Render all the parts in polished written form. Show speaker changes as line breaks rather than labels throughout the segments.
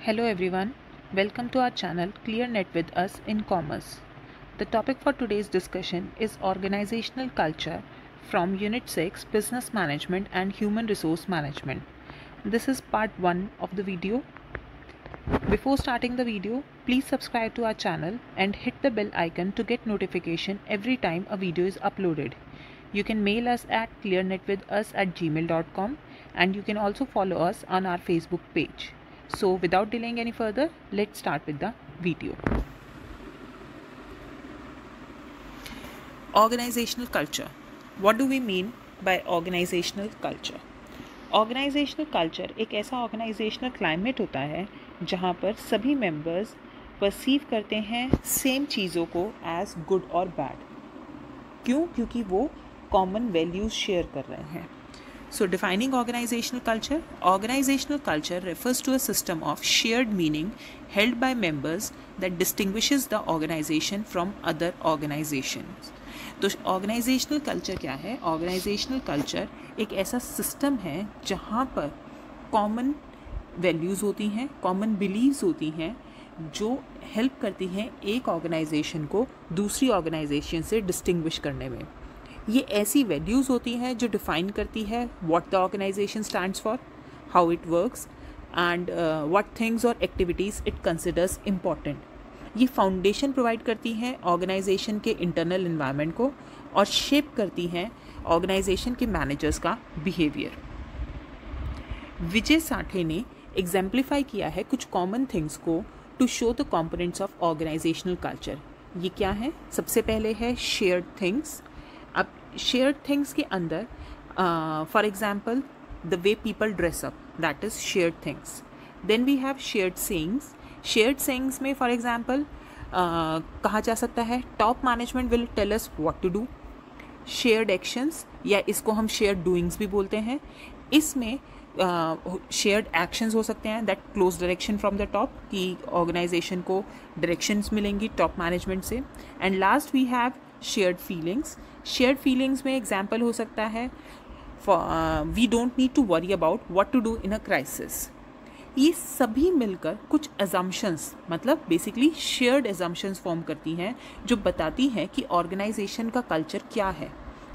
Hello everyone, welcome to our channel ClearNet with us in Commerce. The topic for today's discussion is organizational culture from Unit 6 Business Management and Human Resource Management. This is part 1 of the video. Before starting the video, please subscribe to our channel and hit the bell icon to get notification every time a video is uploaded. You can mail us at clearnetwithus@gmail.com and you can also follow us on our Facebook page. So without delaying any further, let's start with the video. Organizational culture. What do we mean by organizational culture? Organizational culture एक ऐसा organizational climate होता है जहाँ पर सभी members perceive करते हैं same चीज़ों को एज गुड और बैड. क्यों? क्योंकि वो कॉमन वैल्यूज़ शेयर कर रहे हैं. So defining organizational culture refers to a system of shared meaning held by members that distinguishes the organization from other organizations. तो ऑर्गेनाइजेशनल कल्चर क्या है? ऑर्गेनाइजेशनल कल्चर एक ऐसा सिस्टम है जहाँ पर कॉमन वैल्यूज़ होती हैं, कॉमन बिलीव्स होती हैं जो हेल्प करती हैं एक ऑर्गेनाइजेशन को दूसरी ऑर्गेनाइजेशन से डिस्टिंग्विश करने में. ये ऐसी वैल्यूज़ होती हैं जो डिफ़ाइन करती है what the organisation stands for, how it works and what things और एक्टिविटीज़ इट कंसिडर्स इम्पॉर्टेंट. ये फाउंडेशन प्रोवाइड करती हैं ऑर्गेनाइजेशन के इंटरनल एनवायरनमेंट को और शेप करती हैं ऑर्गेनाइजेशन के मैनेजर्स का बिहेवियर. विजय साठे ने एग्जाम्प्लीफाई किया है कुछ कॉमन थिंग्स को to show the components of organisational culture. ये क्या है? सबसे पहले है शेयर्ड थिंग्स. अब शेयर्ड थिंग्स के अंदर for example the way people dress up, that is shared things. Then we have shared sayings. Shared sayings में फॉर एग्जाम्पल कहा जा सकता है top management will tell us what to do. Shared actions या इसको हम शेयर्ड डूइंग्स भी बोलते हैं. इसमें शेयर्ड एक्शंस हो सकते हैं that close direction from the top, कि ऑर्गेनाइजेशन को डायरेक्शंस मिलेंगी टॉप मैनेजमेंट से. And last we have shared feelings. Shared feelings में एग्जाम्पल हो सकता है we don't need to worry about what to do in a crisis. ये सभी मिलकर कुछ अजम्पशंस, मतलब बेसिकली शेयर्ड अजम्पशंस फॉर्म करती हैं जो बताती हैं कि ऑर्गेनाइजेशन का कल्चर क्या है.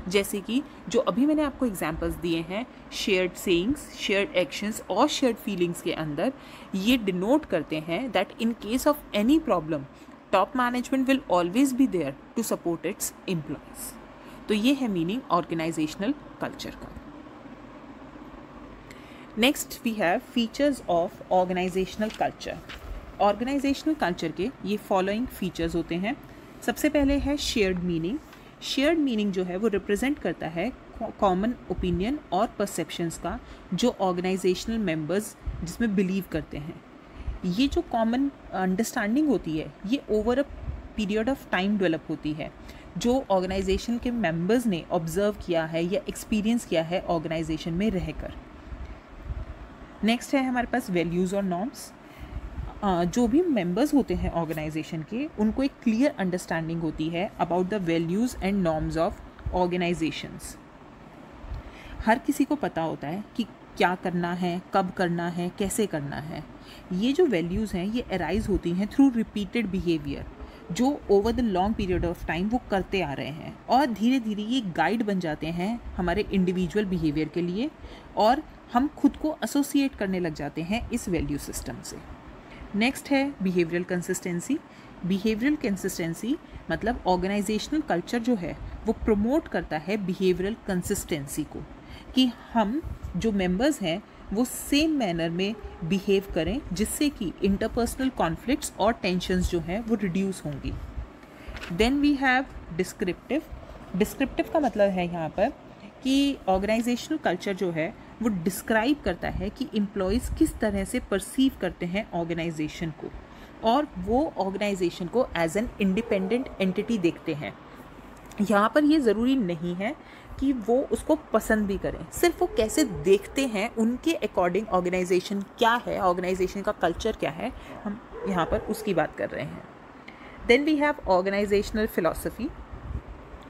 जैसे कि जो अभी मैंने आपको एग्जांपल्स दिए हैं शेयर्ड सेइंग्स, शेयर्ड एक्शंस और शेयर्ड फीलिंग्स के अंदर, ये डिनोट करते हैं that in case of any problem top management will always be there to support its employees. तो ये है मीनिंग ऑर्गेनाइजेशनल कल्चर का. Next we have features of organisational culture. Organisational culture के ये फॉलोइंग फीचर्स होते हैं. सबसे पहले है शेयर्ड मीनिंग. शेयर्ड मीनिंग जो है वो रिप्रेजेंट करता है कॉमन ओपिनियन और परसेप्शंस का जो ऑर्गेनाइजेशनल मेंबर्स जिसमें बिलीव करते हैं. ये जो कॉमन अंडरस्टैंडिंग होती है ये over a period of time develop होती है जो ऑर्गेनाइजेशन के मेंबर्स ने ऑब्जर्व किया है या एक्सपीरियंस किया है ऑर्गेनाइजेशन में रहकर. नेक्स्ट है हमारे पास वैल्यूज़ और नॉर्म्स. जो भी मेंबर्स होते हैं ऑर्गेनाइजेशन के उनको एक क्लियर अंडरस्टैंडिंग होती है about the values and norms of organisations. हर किसी को पता होता है कि क्या करना है, कब करना है, कैसे करना है. ये जो वैल्यूज़ हैं ये अराइज होती हैं थ्रू रिपीटेड बिहेवियर जो over the long period of time वो करते आ रहे हैं और धीरे धीरे ये गाइड बन जाते हैं हमारे इंडिविजुअल बिहेवियर के लिए और हम खुद को एसोसिएट करने लग जाते हैं इस वैल्यू सिस्टम से. नेक्स्ट है बिहेवियरल कंसिस्टेंसी. बिहेवियरल कंसिस्टेंसी मतलब ऑर्गेनाइजेशनल कल्चर जो है वो प्रमोट करता है बिहेवियरल कंसिस्टेंसी को, कि हम जो मेंबर्स हैं वो सेम मैनर में बिहेव करें जिससे कि इंटरपर्सनल कॉन्फ्लिक्ट्स और टेंशन्स जो हैं वो रिड्यूस होंगी. Then we have descriptive. Descriptive का मतलब है यहाँ पर कि ऑर्गेनाइजेशनल कल्चर जो है वो डिस्क्राइब करता है कि एम्प्लॉयज़ किस तरह से परसीव करते हैं ऑर्गेनाइजेशन को और वो ऑर्गेनाइजेशन को एज एन इंडिपेंडेंट एंटिटी देखते हैं. यहाँ पर ये ज़रूरी नहीं है कि वो उसको पसंद भी करें, सिर्फ वो कैसे देखते हैं उनके अकॉर्डिंग ऑर्गेनाइजेशन क्या है, ऑर्गेनाइजेशन का कल्चर क्या है, हम यहाँ पर उसकी बात कर रहे हैं. Then we have organisational philosophy.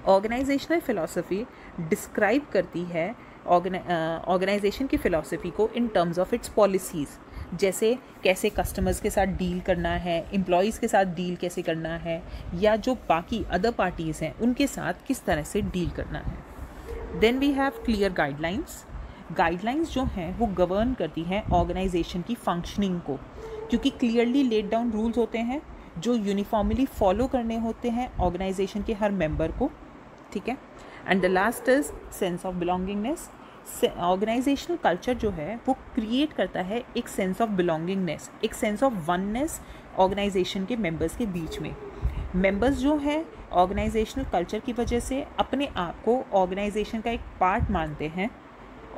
Organisational philosophy describe करती है ऑर्गेनाइजेशन की फ़िलॉसफी को in terms of its policies. जैसे कैसे कस्टमर्स के साथ डील करना है, एम्प्लॉयज़ के साथ डील कैसे करना है, या जो बाकी अदर पार्टीज़ हैं उनके साथ किस तरह से डील करना है। Then we have clear guidelines. Guidelines जो हैं वो गवर्न करती हैं ऑर्गेनाइजेशन की फंक्शनिंग को, क्योंकि क्लियरली लेड डाउन रूल्स होते हैं जो यूनिफॉर्मली फॉलो करने होते हैं ऑर्गेनाइजेशन के हर मेंबर को, ठीक है। And the last is sense of belongingness. Organisational culture जो है वो क्रिएट करता है एक सेंस ऑफ बिलोंगिंगनेस, एक सेंस ऑफ वननेस ऑर्गेनाइजेशन के मेंबर्स के बीच में। मेंबर्स जो हैं ऑर्गेनाइजेशनल कल्चर की वजह से अपने आप को ऑर्गेनाइजेशन का एक पार्ट मानते हैं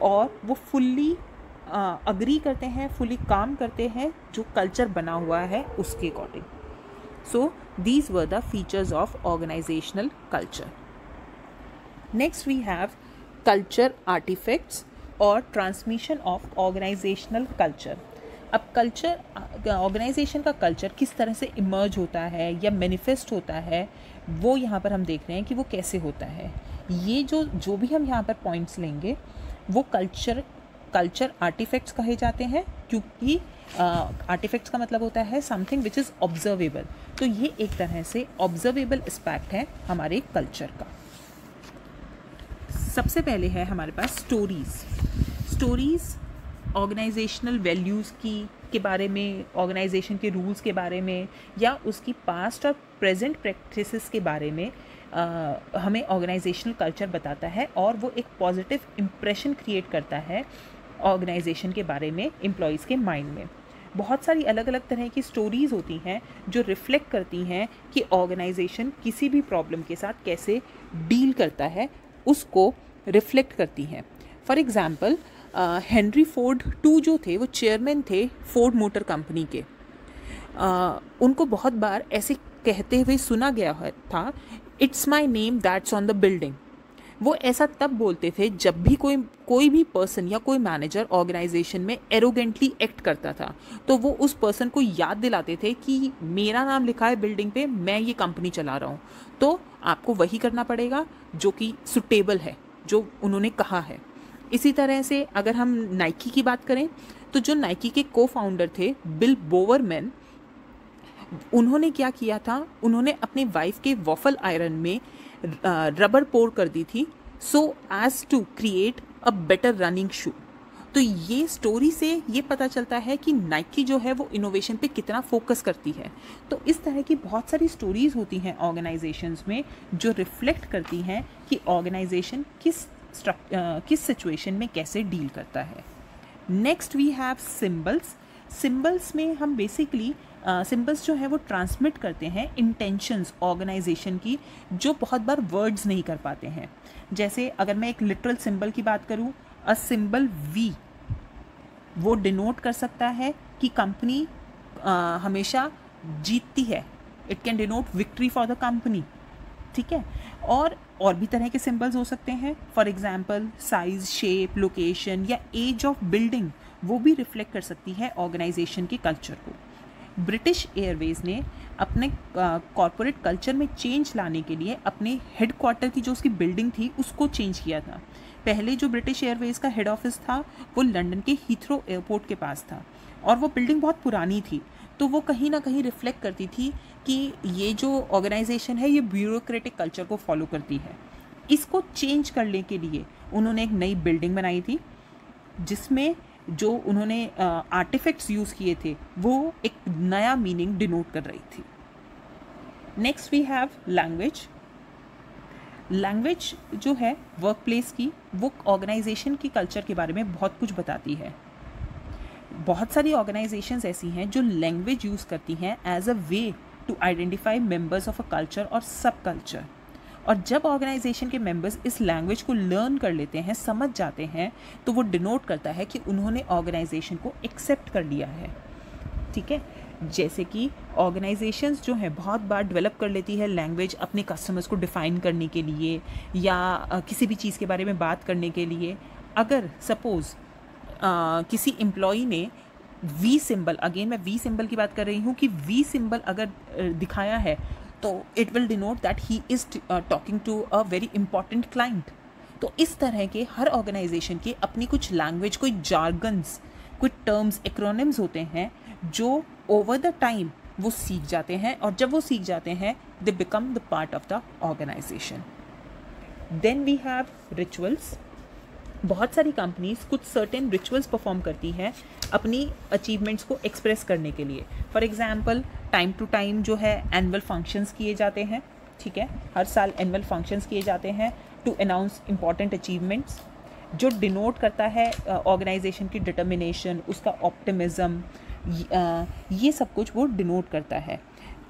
और वो फुल्ली अग्री करते हैं, फुल्ली काम करते हैं जो कल्चर बना हुआ है उसके according. So these were the features of organisational culture. Next we have culture artefacts और ट्रांसमिशन ऑफ ऑर्गेनाइजेशनल कल्चर। अब कल्चर, ऑर्गेनाइजेशन का कल्चर किस तरह से इमर्ज होता है या मैनिफेस्ट होता है, वो यहाँ पर हम देख रहे हैं कि वो कैसे होता है। ये जो भी हम यहाँ पर पॉइंट्स लेंगे वो कल्चर आर्टिफैक्ट्स कहे जाते हैं, क्योंकि आर्टिफैक्ट्स का मतलब होता है समथिंग विच इज़ ऑब्जर्वेबल। तो ये एक तरह से ऑब्जर्वेबल एस्पेक्ट है हमारे कल्चर का। सबसे पहले है हमारे पास स्टोरीज़ ऑर्गेनाइजेशनल वैल्यूज़ के बारे में, ऑर्गेनाइजेशन के रूल्स के बारे में, या उसकी पास्ट और प्रेजेंट प्रैक्टिसेस के बारे में हमें ऑर्गेनाइजेशनल कल्चर बताता है और वो एक पॉजिटिव इम्प्रेशन क्रिएट करता है ऑर्गेनाइजेशन के बारे में एम्प्लॉयज़ के माइंड में। बहुत सारी अलग अलग तरह की स्टोरीज़ होती हैं जो रिफ्लेक्ट करती हैं कि ऑर्गेनाइजेशन किसी भी प्रॉब्लम के साथ कैसे डील करता है, उसको रिफ्लेक्ट करती हैं। For example Henry Ford too जो थे वो चेयरमैन थे फोर्ड मोटर कंपनी के। उनको बहुत बार ऐसे कहते हुए सुना गया था, it's my name that's on the building. वो ऐसा तब बोलते थे जब भी कोई भी पर्सन या कोई मैनेजर ऑर्गेनाइजेशन में एरोगेंटली एक्ट करता था, तो वो उस पर्सन को याद दिलाते थे कि मेरा नाम लिखा है बिल्डिंग पे, मैं ये कंपनी चला रहा हूँ, तो आपको वही करना पड़ेगा जो कि सुटेबल है, जो उन्होंने कहा है। इसी तरह से अगर हम नाइकी की बात करें तो जो नाइकी के को फाउंडर थे बिल बोवरमैन, उन्होंने क्या किया था, उन्होंने अपने वाइफ के वॉफल आयरन में रबर पोर कर दी थी so as to create a better running shoe. तो ये स्टोरी से ये पता चलता है कि नाइकी जो है वो इनोवेशन पे कितना फोकस करती है। तो इस तरह की बहुत सारी स्टोरीज होती हैं ऑर्गेनाइजेशंस में जो रिफ्लेक्ट करती हैं कि ऑर्गेनाइजेशन किस सिचुएशन में कैसे डील करता है। Next we have symbols. Symbols में हम बेसिकली सिंबल्स जो है वो ट्रांसमिट करते हैं इंटेंशंस ऑर्गेनाइजेशन की, जो बहुत बार वर्ड्स नहीं कर पाते हैं। जैसे अगर मैं एक लिटरल सिंबल की बात करूँ, अ सिंबल वी, वो डिनोट कर सकता है कि कंपनी हमेशा जीतती है। It can denote victory for the company, ठीक है। और भी तरह के सिंबल्स हो सकते हैं, for example size, shape, location या एज ऑफ बिल्डिंग, वो भी रिफ्लेक्ट कर सकती है ऑर्गेनाइजेशन के कल्चर को। ब्रिटिश एयरवेज ने अपने कॉरपोरेट कल्चर में चेंज लाने के लिए अपने हेडक्वार्टर की जो उसकी बिल्डिंग थी उसको चेंज किया था। पहले जो ब्रिटिश एयरवेज का हेड ऑफिस था वो लंदन के हीथ्रो एयरपोर्ट के पास था और वो बिल्डिंग बहुत पुरानी थी, तो वो कहीं ना कहीं रिफ्लेक्ट करती थी कि ये जो ऑर्गेनाइजेशन है ये ब्यूरोक्रेटिक कल्चर को फॉलो करती है। इसको चेंज करने के लिए उन्होंने एक नई बिल्डिंग बनाई थी जिसमें जो उन्होंने आर्टिफैक्ट्स यूज़ किए थे वो एक नया मीनिंग डिनोट कर रही थी। Next we have language. Language जो है वर्क प्लेस की, वो ऑर्गेनाइजेशन की कल्चर के बारे में बहुत कुछ बताती है। बहुत सारी ऑर्गेनाइजेशंस ऐसी हैं जो लैंग्वेज यूज़ करती हैं as a way to identify members of a culture और सब कल्चर। और जब ऑर्गेनाइजेशन के मेंबर्स इस लैंग्वेज को लर्न कर लेते हैं, समझ जाते हैं, तो वो डिनोट करता है कि उन्होंने ऑर्गेनाइजेशन को एक्सेप्ट कर लिया है, ठीक है। जैसे कि ऑर्गेनाइजेशंस जो है बहुत बार डेवलप कर लेती है लैंग्वेज अपने कस्टमर्स को डिफ़ाइन करने के लिए या किसी भी चीज़ के बारे में बात करने के लिए। अगर सपोज़ किसी एम्प्लॉई ने वी सिंबल, अगेन मैं वी सिंबल की बात कर रही हूँ कि वी सिंबल अगर दिखाया है तो it will denote that he is talking to a very important client. तो इस तरह के हर ऑर्गेनाइजेशन की अपनी कुछ लैंग्वेज, कोई जार्गन्स कुछ टर्म्स एक्रोनिम्स होते हैं जो ओवर द टाइम वो सीख जाते हैं, और जब वो सीख जाते हैं they become the part of the organisation. Then we have rituals. बहुत सारी कंपनीज कुछ सर्टेन रिचुअल्स परफॉर्म करती हैं अपनी अचीवमेंट्स को एक्सप्रेस करने के लिए. For example time to time जो है एनुअल फंक्शंस किए जाते हैं, ठीक है, हर साल एनुअल फंक्शंस किए जाते हैं टू अनाउंस इम्पॉर्टेंट अचीवमेंट्स, जो डिनोट करता है ऑर्गेनाइजेशन की डिटर्मिनेशन, उसका ऑप्टिमिज्म, ये सब कुछ वो डिनोट करता है.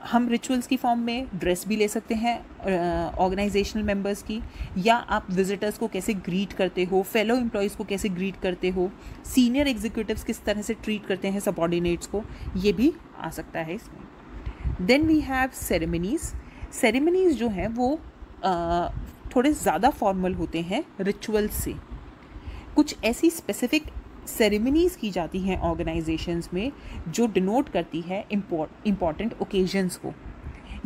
हम रिचुअल्स की फॉर्म में ड्रेस भी ले सकते हैं ऑर्गेनाइजेशनल मेंबर्स की, या आप विजिटर्स को कैसे ग्रीट करते हो, फेलो एम्प्लॉयज़ को कैसे ग्रीट करते हो, सीनियर एग्जीक्यूटिव्स किस तरह से ट्रीट करते हैं सबऑर्डिनेट्स को, ये भी आ सकता है इसमें. Then we have ceremonies. Ceremonies जो हैं वो थोड़े ज़्यादा फॉर्मल होते हैं रिचुअल्स से. कुछ ऐसी स्पेसिफिक सेरेमनीज़ की जाती हैं ऑर्गेनाइजेशंस में जो डिनोट करती है इम्पॉर्टेंट ओकेजन्स को.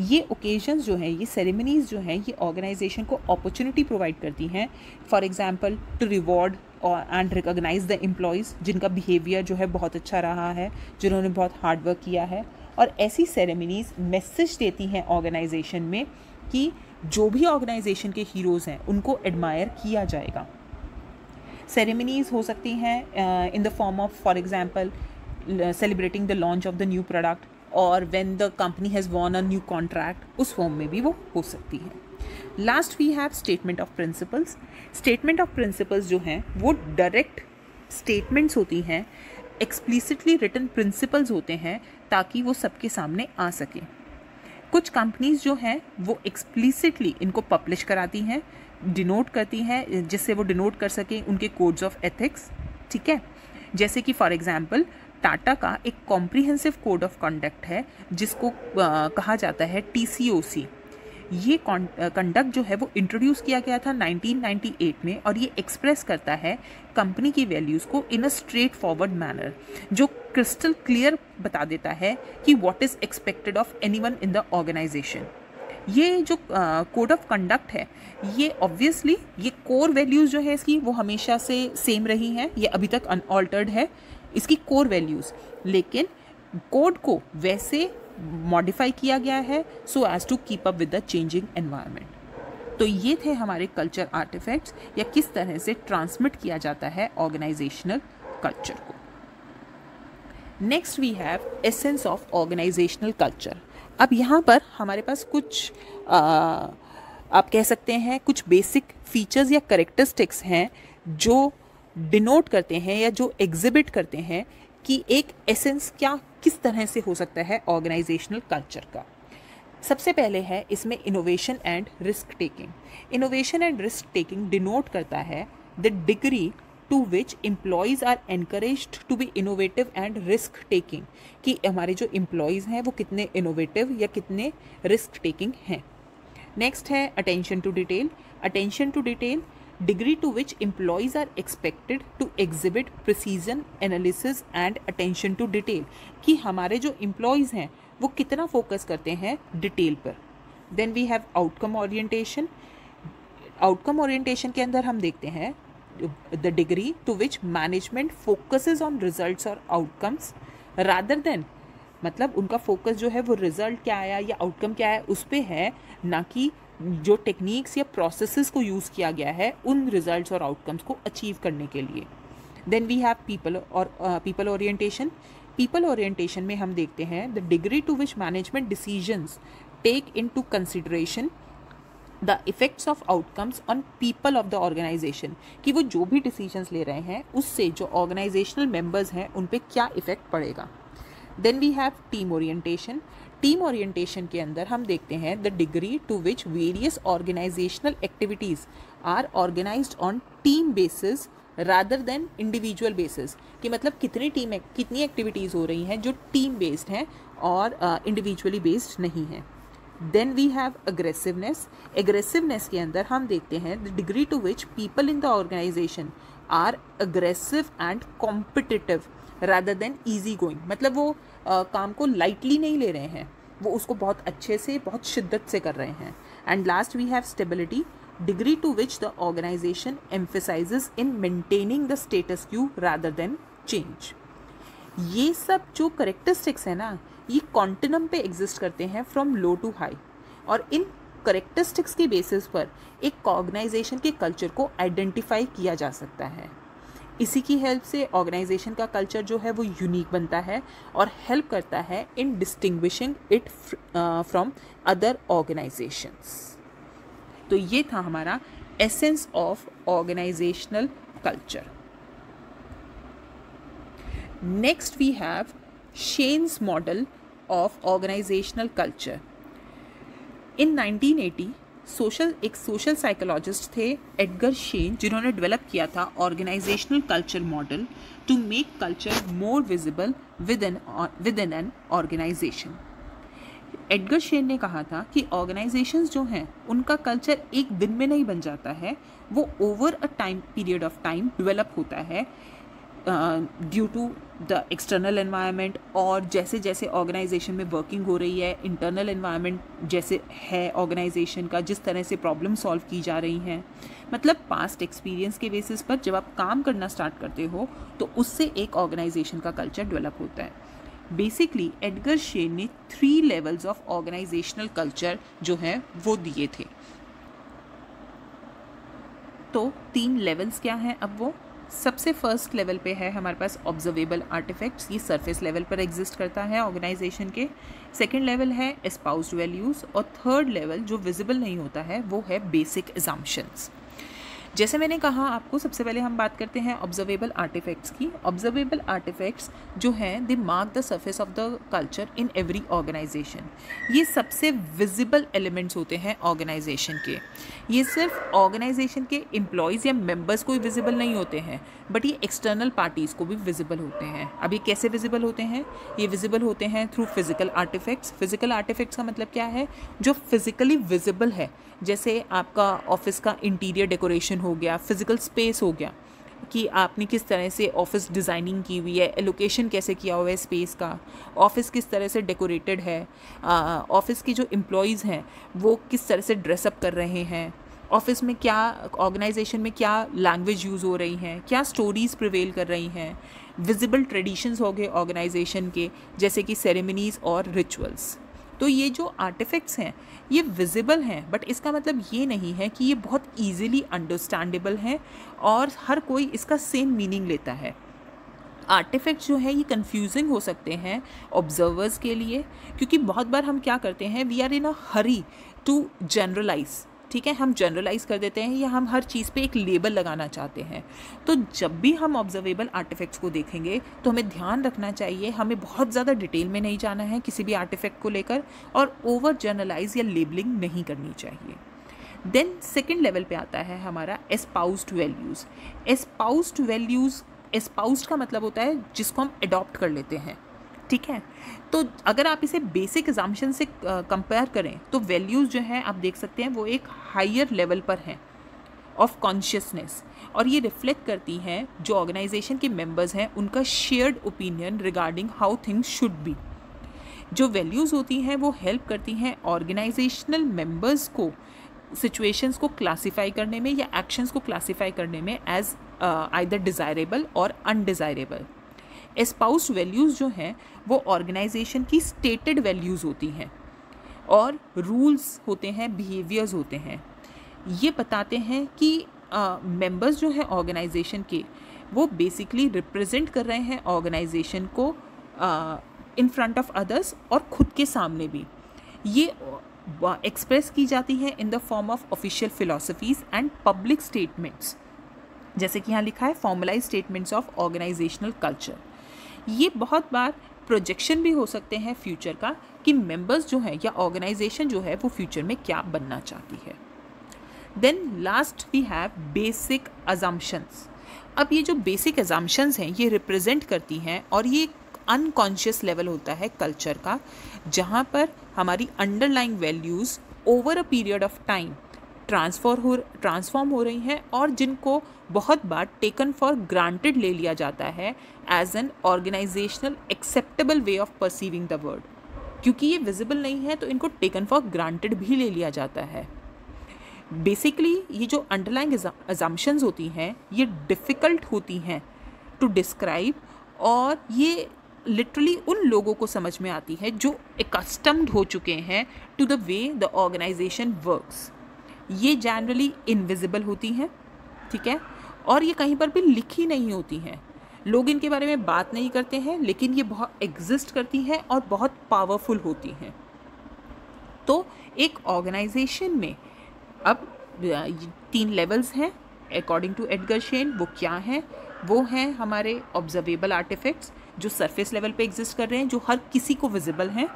ये ओकेजन्स जो हैं, ये सेरेमनीज़ जो हैं, ये ऑर्गेनाइजेशन को अपॉर्चुनिटी प्रोवाइड करती हैं. For example to reward and recognise the employees जिनका बिहेवियर जो है बहुत अच्छा रहा है, जिन्होंने बहुत हार्ड वर्क किया है. और ऐसी सेरेमनीज़ मैसेज देती हैं ऑर्गेनाइजेशन में कि जो भी ऑर्गेनाइजेशन के हीरोज़ हैं उनको एडमायर किया जाएगा. सेरेमनीज़ हो सकती हैं in the form of, for example, celebrating the launch of the new product, और when the company has won a new contract, उस फॉर्म में भी वो हो सकती है. Last we have statement of principles. Statement of principles जो हैं वो डायरेक्ट स्टेटमेंट्स होती हैं, एक्सप्लिसिटली रिटन प्रिंसिपल्स होते हैं ताकि वो सबके सामने आ सकें. कुछ कंपनीज जो हैं वो एक्सप्लिसिटली इनको पब्लिश कराती हैं, डिनोट करती हैं, जिससे वो डिनोट कर सकें उनके कोड्स ऑफ एथिक्स, ठीक है. जैसे कि फॉर एग्जांपल टाटा का एक कॉम्प्रिहेंसिव कोड ऑफ कंडक्ट है जिसको कहा जाता है TCOC. ये कंडक्ट जो है वो इंट्रोड्यूस किया गया था 1998 में, और ये एक्सप्रेस करता है कंपनी की वैल्यूज़ को in a straightforward manner, जो क्रिस्टल क्लियर बता देता है कि what is expected of anyone in the organisation. ये जो कोड ऑफ कंडक्ट है, ये ऑब्वियसली ये कोर वैल्यूज़ जो है इसकी वो हमेशा से सेम रही हैं, ये अभी तक अनऑल्टर्ड है इसकी कोर वैल्यूज़, लेकिन कोड को वैसे मॉडिफाई किया गया है so as to keep up with the changing environment. तो ये थे हमारे कल्चर आर्टिफैक्ट्स, या किस तरह से ट्रांसमिट किया जाता है ऑर्गेनाइजेशनल कल्चर को. Next we have essence of organisational culture. अब यहाँ पर हमारे पास कुछ आप कह सकते हैं कुछ बेसिक फीचर्स या कैरेक्टरिस्टिक्स हैं जो डिनोट करते हैं या जो एग्जिबिट करते हैं कि एक एसेंस क्या किस तरह से हो सकता है ऑर्गेनाइजेशनल कल्चर का. सबसे पहले है इसमें innovation and risk taking. Innovation and risk taking denote करता है the degree to which employees are encouraged to be innovative and risk taking, कि हमारे जो एम्प्लॉयज़ हैं वो कितने इनोवेटिव या कितने रिस्क टेकिंग हैं. नेक्स्ट है attention to detail. Attention to detail, degree to which employees are expected to exhibit precision, analysis and attention to detail, कि हमारे जो employees हैं वो कितना फोकस करते हैं डिटेल पर. Then we have outcome orientation. Outcome orientation के अंदर हम देखते हैं the degree to which management focuses on results or outcomes rather than, मतलब उनका फोकस जो है वो रिजल्ट क्या आया या आउटकम क्या है उस पर है, ना कि जो टेक्निक्स या प्रोसेसेस को यूज़ किया गया है उन रिजल्ट्स और आउटकम्स को अचीव करने के लिए. Then we have people orientation. People orientation में हम देखते हैं the degree to which management decisions take into consideration the effects of outcomes on people of the organisation, कि वो जो भी डिसीजंस ले रहे हैं उससे जो ऑर्गेनाइजेशनल मेंबर्स हैं उन पे क्या इफ़ेक्ट पड़ेगा. Then we have team orientation. Team orientation के अंदर हम देखते हैं the degree to which various organisational activities are organised on team basis rather than individual basis, कि मतलब कितनी एक्टिविटीज़ हो रही हैं जो टीम बेस्ड हैं और इंडिविजुअली बेस्ड नहीं हैं. Then we have aggressiveness. Aggressiveness के अंदर हम देखते हैं the degree to which people in the organisation are aggressive and competitive rather than easy going, मतलब वो काम को लाइटली नहीं ले रहे हैं, वो उसको बहुत अच्छे से बहुत शिद्दत से कर रहे हैं. And last we have stability. Degree to which the organisation emphasises in maintaining the status quo rather than change. ये सब जो करेक्टरिस्टिक्स है ना, ये कॉन्टिनम पे एग्जिस्ट करते हैं फ्रॉम लो टू हाई, और इन करेक्टरिस्टिक्स के बेसिस पर एक ऑर्गेनाइजेशन के कल्चर को आइडेंटिफाई किया जा सकता है। इसी की हेल्प से ऑर्गेनाइजेशन का कल्चर जो है वो यूनिक बनता है और हेल्प करता है in distinguishing it from other organisations. तो ये था हमारा essence of organisational culture. Next we have Schein's model of organisational culture. In 1980 एक सोशल साइकोलॉजिस्ट थे एडगर शेन, जिन्होंने डेवलप किया था organisational culture model to make culture more visible within an organisation. Edgar Schein ने कहा था कि organisations जो हैं उनका कल्चर एक दिन में नहीं बन जाता है, वो over a time period of time develop होता है due to the external environment, और जैसे जैसे ऑर्गेनाइजेशन में वर्किंग हो रही है, इंटरनल एनवायरनमेंट जैसे है ऑर्गेनाइजेशन का, जिस तरह से प्रॉब्लम सॉल्व की जा रही हैं, मतलब पास्ट एक्सपीरियंस के बेसिस पर जब आप काम करना स्टार्ट करते हो तो उससे एक ऑर्गेनाइजेशन का कल्चर डेवलप होता है। बेसिकली एडगर शेन ने 3 लेवल्स ऑफ ऑर्गेनाइजेशनल कल्चर जो है वो दिए थे। तो 3 लेवल्स क्या हैं अब वो? सबसे फर्स्ट लेवल पे है हमारे पास ऑब्जर्वेबल आर्टिफैक्ट्स, ये सरफेस लेवल पर एग्जिस्ट करता है ऑर्गेनाइजेशन के। सेकंड लेवल है एस्पाउस्ड वैल्यूज़, और थर्ड लेवल जो विजिबल नहीं होता है वो है बेसिक अजम्पशंस। जैसे मैंने कहा आपको, सबसे पहले हम बात करते हैं ऑब्जर्वेबल आर्टिफैक्ट्स की। ऑब्जर्वेबल आर्टिफैक्ट्स जो हैं they mark the surface of the culture in every organisation. ये सबसे विजिबल एलिमेंट्स होते हैं ऑर्गेनाइजेशन के। ये सिर्फ ऑर्गेनाइजेशन के एम्प्लॉयज़ या मेंबर्स को ही विजिबल नहीं होते हैं, बट ये एक्सटर्नल पार्टीज़ को भी विजिबल होते हैं। अब ये कैसे विजिबल होते हैं? ये विजिबल होते हैं through physical artefacts. Physical artefacts का मतलब क्या है? जो फिजिकली विजिबल है, जैसे आपका ऑफिस का इंटीरियर डेकोरेशन हो गया, फिजिकल स्पेस हो गया कि आपने किस तरह से ऑफिस डिज़ाइनिंग की हुई है, एलोकेशन कैसे किया हुआ है स्पेस का, ऑफिस किस तरह से डेकोरेटेड है, ऑफिस की जो एम्प्लॉयज़ हैं वो किस तरह से ड्रेसअप कर रहे हैं, ऑफिस में क्या, ऑर्गेनाइजेशन में क्या लैंग्वेज यूज़ हो रही हैं, क्या स्टोरीज़ प्रिवेल कर रही हैं, विजिबल ट्रेडिशंस हो गए ऑर्गेनाइजेशन के, जैसे कि सेरेमनीज़ और रिचुअल्स। तो ये जो आर्टिफैक्ट्स हैं ये विजिबल हैं, बट इसका मतलब ये नहीं है कि ये बहुत ईजिली अंडरस्टैंडेबल हैं और हर कोई इसका सेम मीनिंग लेता है। आर्टिफैक्ट्स जो है ये कंफ्यूजिंग हो सकते हैं ऑब्जर्वर्स के लिए, क्योंकि बहुत बार हम क्या करते हैं, we are in a hurry to generalise. ठीक है, हम जनरलाइज कर देते हैं या हम हर चीज़ पे एक लेबल लगाना चाहते हैं। तो जब भी हम ऑब्जर्वेबल आर्टिफैक्ट्स को देखेंगे तो हमें ध्यान रखना चाहिए, हमें बहुत ज़्यादा डिटेल में नहीं जाना है किसी भी आर्टिफैक्ट को लेकर, और ओवर जनरलाइज या लेबलिंग नहीं करनी चाहिए। देन सेकेंड लेवल पे आता है हमारा एस्पाउस्ड वैल्यूज़। एस्पाउस्ड वैल्यूज़, एस्पाउस्ड का मतलब होता है जिसको हम अडॉप्ट कर लेते हैं। ठीक है, तो अगर आप इसे बेसिक अजम्पशन से कंपेयर करें तो वैल्यूज़ जो हैं आप देख सकते हैं वो एक हायर लेवल पर हैं ऑफ कॉन्शियसनेस, और ये रिफ्लेक्ट करती हैं जो ऑर्गेनाइजेशन के मेंबर्स हैं उनका shared opinion regarding how things should be. जो वैल्यूज़ होती हैं वो हेल्प करती हैं ऑर्गेनाइजेशनल मेंबर्स को सिचुएशंस को क्लासीफाई करने में या एक्शंस को क्लासीफाई करने में एज आइदर डिज़ायरेबल और अनडिज़ायरेबल। एस्पाउस्ड वैल्यूज़ जो हैं वो ऑर्गेनाइजेशन की स्टेटेड वैल्यूज़ होती हैं, और रूल्स होते हैं, बिहेवियर्स होते हैं। ये बताते हैं कि मेंबर्स जो हैं ऑर्गेनाइजेशन के वो बेसिकली रिप्रेजेंट कर रहे हैं ऑर्गेनाइजेशन को इन फ्रंट ऑफ अदर्स और खुद के सामने भी। ये एक्सप्रेस की जाती है in the form of official philosophies and public statements, जैसे कि यहाँ लिखा है formalise statements of organisational culture. ये बहुत बार प्रोजेक्शन भी हो सकते हैं फ्यूचर का कि मेंबर्स जो हैं या ऑर्गेनाइजेशन जो है वो फ्यूचर में क्या बनना चाहती है। Then last we have basic assumptions. अब ये जो बेसिक अजम्पशंस हैं ये रिप्रेजेंट करती हैं, और ये अनकॉन्शियस लेवल होता है कल्चर का, जहाँ पर हमारी underlying values over a period of time transform हो रही हैं, और जिनको बहुत बार टेकन फॉर ग्रांटेड ले लिया जाता है as an organisational acceptable way of perceiving the world. क्योंकि ये विजिबल नहीं है तो इनको टेकन फॉर ग्रांटेड भी ले लिया जाता है। बेसिकली ये जो अंडरलाइंग अजम्पशंस होती हैं ये डिफ़िकल्ट होती हैं टू डिस्क्राइब, और ये लिटरली उन लोगों को समझ में आती है जो एकस्टम्ड हो चुके हैं to the way the organisation works. ये जनरली इनविजिबल होती हैं, ठीक है, और ये कहीं पर भी लिखी नहीं होती हैं। लोग इनके बारे में बात नहीं करते हैं, लेकिन ये बहुत एग्जिस्ट करती हैं और बहुत पावरफुल होती हैं। तो एक ऑर्गेनाइजेशन में अब 3 लेवल्स हैं अकॉर्डिंग टू एडगर शेन। वो क्या हैं? वो हैं हमारे ऑब्जर्वेबल आर्टिफैक्ट्स जो सरफेस लेवल पे एग्जिस्ट कर रहे हैं, जो हर किसी को विजिबल हैं,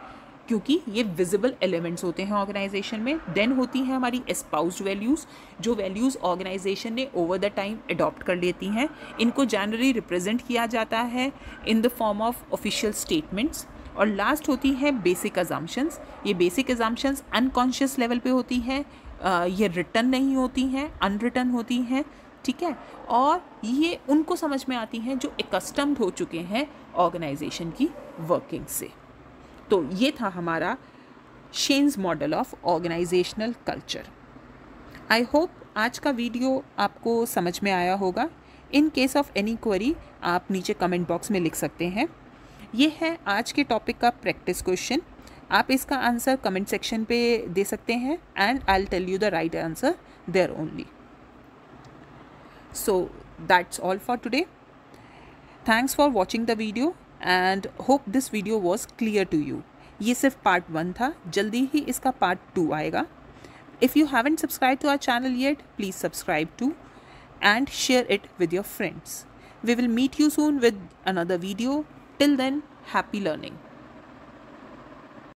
क्योंकि ये विजिबल एलिमेंट्स होते हैं ऑर्गेनाइजेशन में। देन होती हैं हमारी एस्पाउस्ड वैल्यूज़, जो वैल्यूज़ ऑर्गेनाइजेशन ने ओवर द टाइम अडॉप्ट कर लेती हैं। इनको जनरली रिप्रेजेंट किया जाता है in the form of official statements. और लास्ट होती है बेसिक अजम्पशंस। ये बेसिक अजम्पशंस अनकॉन्शियस लेवल पे होती हैं, ये रिटन नहीं होती हैं, अनरिटन होती हैं, ठीक है, और ये उनको समझ में आती हैं जो एकस्टम्ड हो चुके हैं ऑर्गेनाइजेशन की वर्किंग से। तो ये था हमारा Schein's model of organisational culture. I hope आज का वीडियो आपको समझ में आया होगा। In case of any query आप नीचे कमेंट बॉक्स में लिख सकते हैं। ये है आज के टॉपिक का प्रैक्टिस क्वेश्चन। आप इसका आंसर कमेंट सेक्शन पे दे सकते हैं and I will tell you the right answer there only. So that's all for today. Thanks for watching the video and hope this video was clear to you. ये सिर्फ part 1 था, जल्दी ही इसका part 2 आएगा। If you haven't subscribe to our channel yet, please subscribe to and share it with your friends. We will meet you soon with another video. Till then, happy learning.